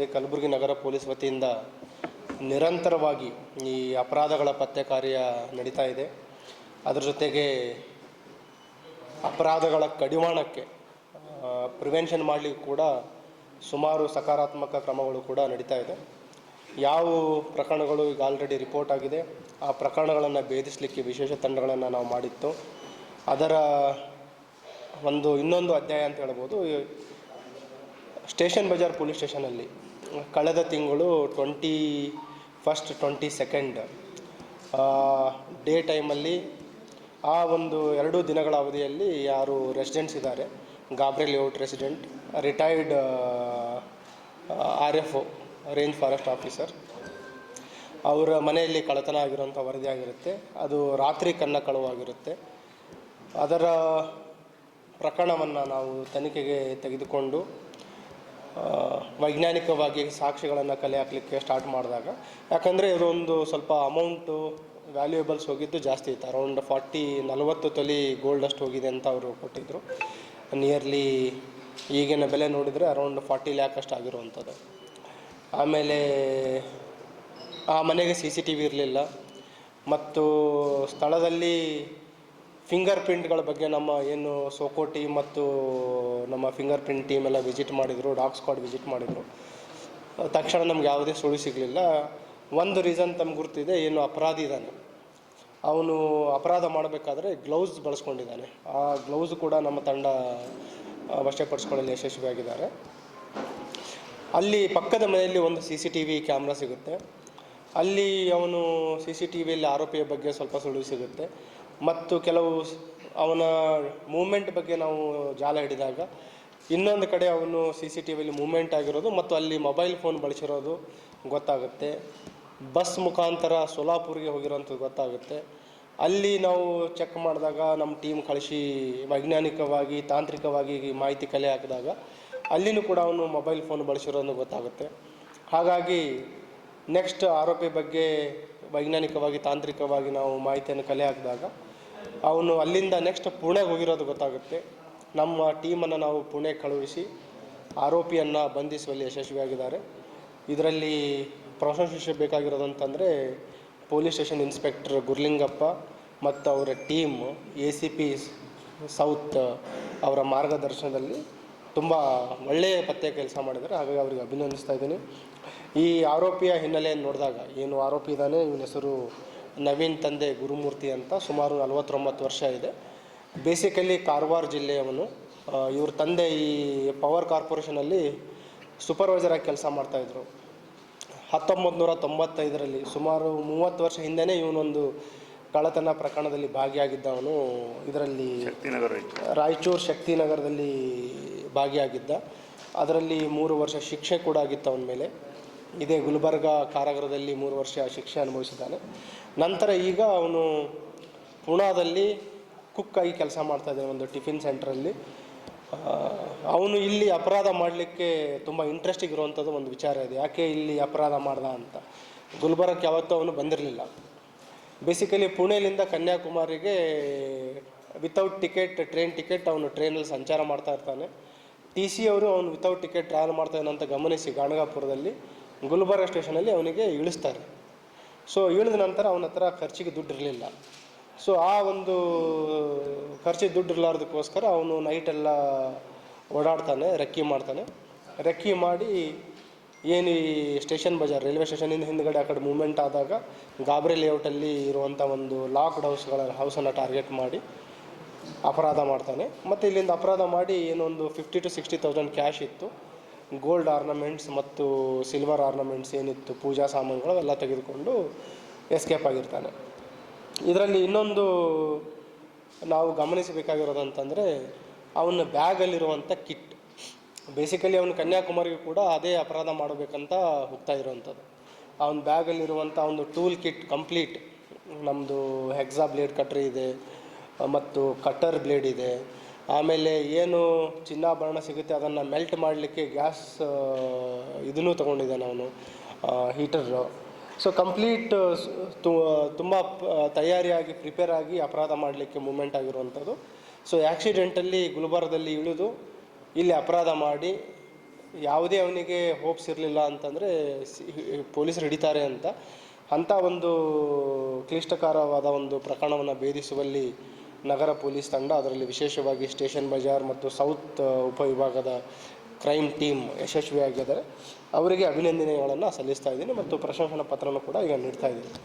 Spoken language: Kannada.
ಅಂದರೆ ಕಲಬುರಗಿ ನಗರ ಪೊಲೀಸ್ ವತಿಯಿಂದ ನಿರಂತರವಾಗಿ ಈ ಅಪರಾಧಗಳ ಪತ್ತೆ ಕಾರ್ಯ ನಡೀತಾ ಇದೆ. ಅದರ ಜೊತೆಗೆ ಅಪರಾಧಗಳ ಕಡಿವಾಣಕ್ಕೆ ಪ್ರಿವೆನ್ಷನ್ ಮಾಡಲಿಕ್ಕೆ ಕೂಡ ಸುಮಾರು ಸಕಾರಾತ್ಮಕ ಕ್ರಮಗಳು ಕೂಡ ನಡೀತಾ ಇದೆ. ಯಾವ ಪ್ರಕರಣಗಳು ಈಗ ಆಲ್ರೆಡಿ ರಿಪೋರ್ಟ್ ಆಗಿದೆ ಆ ಪ್ರಕರಣಗಳನ್ನು ಭೇದಿಸಲಿಕ್ಕೆ ವಿಶೇಷ ತಂಡಗಳನ್ನು ನಾವು ಮಾಡಿತ್ತು. ಅದರ ಇನ್ನೊಂದು ಅಧ್ಯಾಯ ಅಂತ ಹೇಳ್ಬೋದು. ಸ್ಟೇಷನ್ ಬಜಾರ್ ಪೊಲೀಸ್ ಸ್ಟೇಷನಲ್ಲಿ ಕಳೆದ ತಿಂಗಳು 21, 22 ಡೇ ಟೈಮಲ್ಲಿ ಆ ಒಂದು 2 ದಿನಗಳ ಅವಧಿಯಲ್ಲಿ ಯಾರು ರೆಸಿಡೆಂಟ್ಸ್ ಇದ್ದಾರೆ, ಗಾಬ್ರೆ layout resident, retired RFO range forest officer, ಅವರ ಮನೆಯಲ್ಲಿ ಕಳ್ಳತನ ಆಗಿರುವಂಥ ವರದಿ ಆಗಿರುತ್ತೆ. ಅದು ರಾತ್ರಿ ಕಳ್ಳವಾಗಿರುತ್ತೆ. ಅದರ ಪ್ರಕರಣವನ್ನು ನಾವು ತನಿಖೆಗೆ ತೆಗೆದುಕೊಂಡು ವೈಜ್ಞಾನಿಕವಾಗಿ ಸಾಕ್ಷಿಗಳನ್ನು ಕಲೆ ಹಾಕಲಿಕ್ಕೆ ಸ್ಟಾರ್ಟ್ ಮಾಡಿದಾಗ, ಯಾಕಂದರೆ ಇದೊಂದು ಸ್ವಲ್ಪ ಅಮೌಂಟು ವ್ಯಾಲ್ಯೂಯಬಲ್ಸ್ ಹೋಗಿದ್ದು ಜಾಸ್ತಿ ಇತ್ತು. ಅರೌಂಡ್ 40 ತೊಲಿ ಗೋಲ್ಡ್ ಅಷ್ಟು ಹೋಗಿದೆ ಅಂತ ಅವರು ಕೊಟ್ಟಿದ್ದರು. ನಿಯರ್ಲಿ ಈಗಿನ ಬೆಲೆ ನೋಡಿದರೆ ಅರೌಂಡ್ 40 ಲ್ಯಾಕ್ ಅಷ್ಟು ಆಗಿರುವಂಥದ್ದು. ಆಮೇಲೆ ಆ ಮನೆಗೆ CCTV ಇರಲಿಲ್ಲ ಮತ್ತು ಸ್ಥಳದಲ್ಲಿ ಫಿಂಗರ್ ಪ್ರಿಂಟ್ಗಳ ಬಗ್ಗೆ ನಮ್ಮ ಏನು ಸೋಕೋ ಟೀಮ್ ಮತ್ತು ನಮ್ಮ ಫಿಂಗರ್ ಪ್ರಿಂಟ್ ಟೀಮ್ ಎಲ್ಲ ವಿಸಿಟ್ ಮಾಡಿದರು, ಡಾಗ್ ಸ್ಕ್ವಾಡ್ ವಿಸಿಟ್ ಮಾಡಿದರು. ತಕ್ಷಣ ನಮ್ಗೆ ಯಾವುದೇ ಸುಳಿವು ಸಿಗಲಿಲ್ಲ. ಒಂದು ರೀಸನ್ ತಮ್ಗೆ ಗುರ್ತಿದೆ, ಏನು ಅಪರಾಧಿ ಇದ್ದಾನೆ ಅವನು ಅಪರಾಧ ಮಾಡಬೇಕಾದ್ರೆ ಗ್ಲೌಸ್ ಬಳಸ್ಕೊಂಡಿದ್ದಾನೆ. ಆ ಗ್ಲೌಸ್ ಕೂಡ ನಮ್ಮ ತಂಡ ವಶಪಡಿಸ್ಕೊಳ್ಳಲು ಯಶಸ್ವಿಯಾಗಿದ್ದಾರೆ. ಅಲ್ಲಿ ಪಕ್ಕದ ಮನೆಯಲ್ಲಿ ಒಂದು CCTV ಕ್ಯಾಮ್ರಾ ಸಿಗುತ್ತೆ. ಅಲ್ಲಿ ಅವನು CCTVಯಲ್ಲಿ ಆರೋಪಿಯ ಬಗ್ಗೆ ಸ್ವಲ್ಪ ಸುಳಿವು ಸಿಗುತ್ತೆ ಮತ್ತು ಕೆಲವು ಅವನ ಮೂಮೆಂಟ್ ಬಗ್ಗೆ ನಾವು ಜಾಲ ಹಿಡಿದಾಗ ಇನ್ನೊಂದು ಕಡೆ ಅವನು CCTVಯಲ್ಲಿ ಮೂಮೆಂಟ್ ಆಗಿರೋದು ಮತ್ತು ಅಲ್ಲಿ ಮೊಬೈಲ್ ಫೋನ್ ಬಳಸಿರೋದು ಗೊತ್ತಾಗುತ್ತೆ. ಬಸ್ ಮುಖಾಂತರ ಸೋಲಾಪುರ್ಗೆ ಹೋಗಿರೋಂಥದ್ದು ಗೊತ್ತಾಗುತ್ತೆ. ಅಲ್ಲಿ ನಾವು ಚೆಕ್ ಮಾಡಿದಾಗ ನಮ್ಮ ಟೀಮ್ ಕಳಿಸಿ ವೈಜ್ಞಾನಿಕವಾಗಿ ತಾಂತ್ರಿಕವಾಗಿ ಮಾಹಿತಿ ಕಲೆ ಹಾಕಿದಾಗ ಅಲ್ಲಿನೂ ಕೂಡ ಅವನು ಮೊಬೈಲ್ ಫೋನ್ ಬಳಸಿರೋದು ಗೊತ್ತಾಗುತ್ತೆ. ಹಾಗಾಗಿ ನೆಕ್ಸ್ಟ್ ಆರೋಪಿ ಬಗ್ಗೆ ವೈಜ್ಞಾನಿಕವಾಗಿ ತಾಂತ್ರಿಕವಾಗಿ ನಾವು ಮಾಹಿತಿಯನ್ನು ಕಲೆ ಹಾಕಿದಾಗ ಅವನು ಅಲ್ಲಿಂದ ನೆಕ್ಸ್ಟ್ ಪುಣೆಗೆ ಹೋಗಿರೋದು ಗೊತ್ತಾಗುತ್ತೆ. ನಮ್ಮ ಟೀಮನ್ನು ನಾವು ಪುಣೆಗೆ ಕಳುಹಿಸಿ ಆರೋಪಿಯನ್ನು ಬಂಧಿಸುವಲ್ಲಿ ಯಶಸ್ವಿಯಾಗಿದ್ದಾರೆ. ಇದರಲ್ಲಿ ಪ್ರಶಂಸೆ ಬೇಕಾಗಿರೋದಂತಂದರೆ ಪೊಲೀಸ್ ಸ್ಟೇಷನ್ ಇನ್ಸ್ಪೆಕ್ಟರ್ ಗುರ್ಲಿಂಗಪ್ಪ ಮತ್ತು ಅವರ ಟೀಮ್ ACP ಸೌತ್ ಅವರ ಮಾರ್ಗದರ್ಶನದಲ್ಲಿ ತುಂಬ ಒಳ್ಳೆಯ ಪತ್ತೆ ಕೆಲಸ ಮಾಡಿದ್ದಾರೆ. ಹಾಗಾಗಿ ಅವರಿಗೆ ಅಭಿನಂದಿಸ್ತಾ ಇದ್ದೀನಿ. ಈ ಆರೋಪಿಯ ಹಿನ್ನೆಲೆಯನ್ನು ನೋಡಿದಾಗ, ಏನು ಆರೋಪಿ ಇದ್ದಾನೆ, ಇವನ ಹೆಸರು ನವೀನ್, ತಂದೆ ಗುರುಮೂರ್ತಿ ಅಂತ, ಸುಮಾರು 49 ವರ್ಷ ಇದೆ. ಬೇಸಿಕಲಿ ಕಾರವಾರ ಜಿಲ್ಲೆಯವನು. ಇವ್ರ ತಂದೆ ಈ ಪವರ್ ಕಾರ್ಪೊರೇಷನಲ್ಲಿ ಸೂಪರ್ವೈಸರಾಗಿ ಕೆಲಸ ಮಾಡ್ತಾಯಿದ್ರು. 1995ರಲ್ಲಿ ಸುಮಾರು 30 ವರ್ಷ ಹಿಂದೆಯೇ ಇವನೊಂದು ಕಳ್ಳತನ ಪ್ರಕರಣದಲ್ಲಿ ಭಾಗಿಯಾಗಿದ್ದವನು. ಇದರಲ್ಲಿ ರಾಯಚೂರು ಶಕ್ತಿನಗರದಲ್ಲಿ ಭಾಗಿಯಾಗಿದ್ದ. ಅದರಲ್ಲಿ 3 ವರ್ಷ ಶಿಕ್ಷೆ ಕೂಡ ಆಗಿತ್ತು ಅವನ ಮೇಲೆ. ಇದೇ ಗುಲ್ಬರ್ಗ ಕಾರಾಗೃಹದಲ್ಲಿ 3 ವರ್ಷ ಶಿಕ್ಷೆ ಅನುಭವಿಸಿದ್ದಾನೆ. ನಂತರ ಈಗ ಅವನು ಪುಣಾದಲ್ಲಿ ಕುಕ್ಕಾಗಿ ಕೆಲಸ ಮಾಡ್ತಾಯಿದ್ದಾನೆ ಒಂದು ಟಿಫಿನ್ ಸೆಂಟ್ರಲ್ಲಿ. ಅವನು ಇಲ್ಲಿ ಅಪರಾಧ ಮಾಡಲಿಕ್ಕೆ ತುಂಬ ಇಂಟ್ರೆಸ್ಟಿಂಗ್ ಇರುವಂಥದ್ದು ಒಂದು ವಿಚಾರ ಇದೆ. ಯಾಕೆ ಇಲ್ಲಿ ಅಪರಾಧ ಮಾಡ್ದ ಅಂತ. ಗುಲ್ಬರ್ಗಕ್ಕೆ ಯಾವತ್ತೂ ಅವನು ಬಂದಿರಲಿಲ್ಲ. ಬೇಸಿಕಲಿ ಪುಣೆಯಿಂದ ಕನ್ಯಾಕುಮಾರಿಗೆ ವಿತೌಟ್ ಟಿಕೆಟ್, ಟ್ರೈನ್ ಟಿಕೆಟ್, ಅವನು ಟ್ರೈನಲ್ಲಿ ಸಂಚಾರ ಮಾಡ್ತಾ ಇರ್ತಾನೆ. TC ಅವರು ಅವನು ವಿತೌಟ್ ಟಿಕೆಟ್ ಟ್ರಾವೆಲ್ ಮಾಡ್ತಾನೆ ಅಂತ ಗಮನಿಸಿ ಗಾಣಗಾಪುರದಲ್ಲಿ ಗುಲ್ಬರ್ಗ ಸ್ಟೇಷನಲ್ಲಿ ಅವನಿಗೆ ಇಳಿಸ್ತಾರೆ. ಸೊ ಇಳಿದ ನಂತರ ಅವನ ಹತ್ರ ಖರ್ಚಿಗೆ ದುಡ್ಡು ಇರಲಿಲ್ಲ. ಸೊ ಆ ಒಂದು ಖರ್ಚಿಗೆ ದುಡ್ಡು ಇರಲಾರ್ದಕ್ಕೋಸ್ಕರ ಅವನು ನೈಟೆಲ್ಲ ಓಡಾಡ್ತಾನೆ, ರೆಕ್ಕಿ ಮಾಡ್ತಾನೆ. ರೆಕ್ಕಿ ಮಾಡಿ ಏನು ಈ ಸ್ಟೇಷನ್ ಬಜಾರ್ ರೈಲ್ವೆ ಸ್ಟೇಷನಿಂದ ಹಿಂದ್ಗಡೆ ಆ ಕಡೆ ಮೂವ್ಮೆಂಟ್ ಆದಾಗ ಗಾಬ್ರೆ ಲೇಔಟಲ್ಲಿ ಇರುವಂಥ ಒಂದು ಲಾಕ್ಡ್ ಹೌಸನ್ನು ಟಾರ್ಗೆಟ್ ಮಾಡಿ ಅಪರಾಧ ಮಾಡ್ತಾನೆ. ಮತ್ತು ಇಲ್ಲಿಂದ ಅಪರಾಧ ಮಾಡಿ ಏನೊಂದು 50,000 to 60,000 ಕ್ಯಾಶ್ ಇತ್ತು, ಗೋಲ್ಡ್ ಆರ್ನಮೆಂಟ್ಸ್ ಮತ್ತು ಸಿಲ್ವರ್ ಆರ್ನಮೆಂಟ್ಸ್ ಏನಿತ್ತು, ಪೂಜಾ ಸಾಮಾನುಗಳು ಎಲ್ಲ ತೆಗೆದುಕೊಂಡು ಎಸ್ಕೇಪ್ ಆಗಿರ್ತಾನೆ. ಇದರಲ್ಲಿ ಇನ್ನೊಂದು ನಾವು ಗಮನಿಸಬೇಕಾಗಿರೋದಂತಂದರೆ ಅವನ ಬ್ಯಾಗಲ್ಲಿರುವಂಥ ಕಿಟ್. ಬೇಸಿಕಲಿ ಅವನು ಕನ್ಯಾಕುಮಾರಿಗೆ ಕೂಡ ಅದೇ ಅಪರಾಧ ಮಾಡಬೇಕಂತ ಹೋಗ್ತಾ ಇರೋವಂಥದ್ದು. ಅವನ ಬ್ಯಾಗಲ್ಲಿರುವಂಥ ಒಂದು ಟೂಲ್ ಕಿಟ್ ಕಂಪ್ಲೀಟ್, ನಮ್ಮದು ಹೆಕ್ಸಾ ಬ್ಲೇಡ್ ಕಟ್ರಿ ಇದೆ ಮತ್ತು ಕಟ್ಟರ್ ಬ್ಲೇಡ್ ಇದೆ. ಆಮೇಲೆ ಏನು ಚಿನ್ನಾಭರಣ ಸಿಗುತ್ತೆ ಅದನ್ನು ಮೆಲ್ಟ್ ಮಾಡಲಿಕ್ಕೆ ಗ್ಯಾಸ್ ಇದನ್ನು ತೊಗೊಂಡಿದ್ದಾನೆ ಅವನು, ಹೀಟರು. ಸೊ ಕಂಪ್ಲೀಟ್ ತುಂಬ ತಯಾರಿಯಾಗಿ ಪ್ರಿಪೇರ್ ಆಗಿ ಅಪರಾಧ ಮಾಡಲಿಕ್ಕೆ ಮೂಮೆಂಟ್ ಆಗಿರುವಂಥದ್ದು. ಸೊ ಆ್ಯಕ್ಸಿಡೆಂಟಲ್ಲಿ ಗುಲ್ಬರ್ಗದಲ್ಲಿ ಇಳಿದು ಇಲ್ಲಿ ಅಪರಾಧ ಮಾಡಿ ಯಾವುದೇ ಅವನಿಗೆ ಹೋಪ್ಸ್ ಇರಲಿಲ್ಲ ಅಂತಂದರೆ ಪೊಲೀಸರು ಹಿಡಿತಾರೆ ಅಂತ ಅಂಥ ಒಂದು ಕ್ಲಿಷ್ಟಕರವಾದ ಒಂದು ಪ್ರಕರಣವನ್ನು ಭೇದಿಸುವಲ್ಲಿ ನಗರ ಪೊಲೀಸ್ ತಂಡ, ಅದರಲ್ಲಿ ವಿಶೇಷವಾಗಿ ಸ್ಟೇಷನ್ ಬಜಾರ್ ಮತ್ತು ಸೌತ್ ಉಪವಿಭಾಗದ ಕ್ರೈಮ್ ಟೀಮ್ ಯಶಸ್ವಿಯಾಗಿದ್ದಾರೆ. ಅವರಿಗೆ ಅಭಿನಂದನೆಗಳನ್ನು ಸಲ್ಲಿಸ್ತಾ ಇದ್ದೀನಿ ಮತ್ತು ಪ್ರಶಂಸನಾ ಪತ್ರನೂ ಕೂಡ ಈಗ ನೀಡ್ತಾ ಇದ್ದೀನಿ.